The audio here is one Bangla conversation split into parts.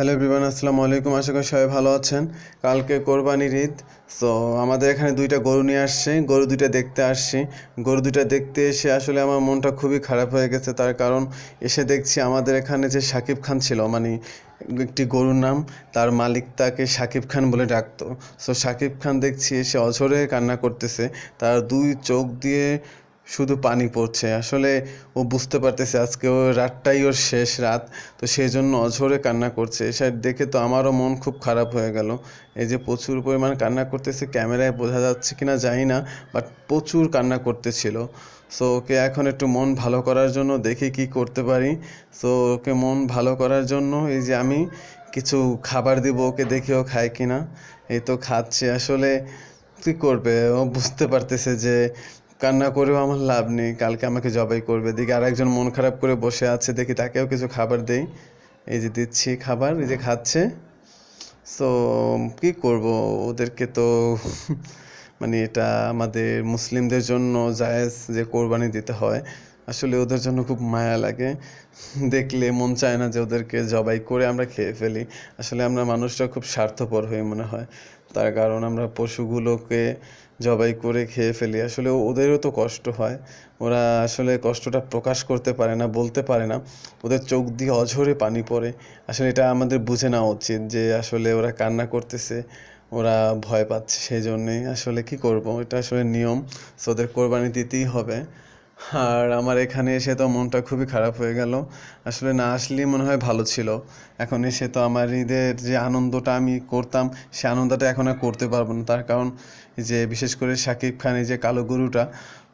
হ্যালো এভরিওয়ান, আসসালামু আলাইকুম। আশা করি সবাই ভালো আছেন। কালকে কোরবানির ঈদ। সো আমাদের এখানে দুইটা গরু নিয়ে আসছে, গরু দুইটা দেখতে আসছি। গরু দুইটা দেখতে এসে আসলে আমার মনটা খুবই খারাপ হয়ে গেছে। তার কারণ এসে দেখছি আমাদের এখানে যে শাকিব খান ছিল, মানে একটি গরুর নাম, তার মালিক তাকে শাকিব খান বলে ডাকতো। সো শাকিব খান দেখছি এসে অঝরে কান্না করতেছে, তার দুই চোখ দিয়ে শুধু পানি পড়ছে। আসলে ও বুঝতে পারতেছে আজকে ওর রাতটাই ওর শেষ রাত, তো সেই জন্য অঝরে কান্না করছে। এসব দেখে তো আমারও মন খুব খারাপ হয়ে গেল। এই যে প্রচুর পরিমাণ কান্না করতেছে, ক্যামেরায় বোঝা যাচ্ছে কিনা জানি না, বাট প্রচুর কান্না করতেছিল। সো ওকে এখন একটু মন ভালো করার জন্য দেখি কি করতে পারি। সো ওকে মন ভালো করার জন্য এই যে আমি কিছু খাবার দিব ওকে, দেখি ও খায় কিনা। এই তো খাচ্ছে। আসলে কী করবে, ও বুঝতে পারতেছে যে কান্না করেও আমার লাভ নেই, কালকে আমাকে জবাই করবে। দেখি আরেকজন মন খারাপ করে বসে আছে, দেখি তাকেও কিছু খাবার দেই। এই যে দিচ্ছি খাবার, এই যে খাচ্ছে। সো কী করব, ওদেরকে তো মানে এটা আমাদের মুসলিমদের জন্য জায়েজ যে কোরবানি দিতে হয়। আসলে ওদের জন্য খুব মায়া লাগে, দেখলে মন চায় না যে ওদেরকে জবাই করে আমরা খেয়ে ফেলি। আসলে আমরা মানুষরা খুব স্বার্থপর হয়ে মনে হয়, তার কারণ আমরা পশুগুলোকে জবাই করে খেয়ে ফেলি। আসলে ওদেরও তো কষ্ট হয়, ওরা আসলে কষ্টটা প্রকাশ করতে পারে না, বলতে পারে না, ওদের চোখ দিয়ে অঝরে পানি পড়ে। আসলে এটা আমাদের বুঝে নেওয়া উচিত যে আসলে ওরা কান্না করতেছে, ওরা ভয় পাচ্ছে। সেই জন্যেই আসলে কি করব, এটা আসলে নিয়ম। সো ওদের কোরবানি দিতেই হবে। আর আমার এখানে এসে তো মনটা খুবই খারাপ হয়ে গেল। আসলে না আসলেই মনে হয় ভালো ছিল। এখন এসে তো আমার ঈদের যে আনন্দটা আমি করতাম, সে আনন্দটা এখন আর করতে পারবো না। তার কারণ যে বিশেষ করে শাকিব খান, এই যে কালো গরুটা,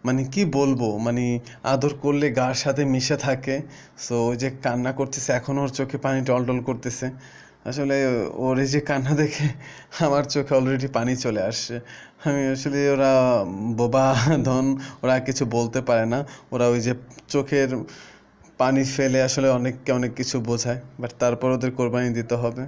মানে কি বলবো, মানে আদর করলে গার সাথে মিশে থাকে। সো ওই যে কান্না করতেছে, এখনও ওর চোখে পানি টলটল করতেছে। আসলে ওর এই যে কান্না দেখে আমার চোখে অলরেডি পানি চলে আসছে। আমি আসলে, ওরা বোবা ধন, ওরা কিছু বলতে পারে না। ওরা ওই যে চোখের পানি ফেলে আসলে অনেককে অনেক কিছু বোঝায়, বাট তারপর ওদের কোরবানি দিতে হবে।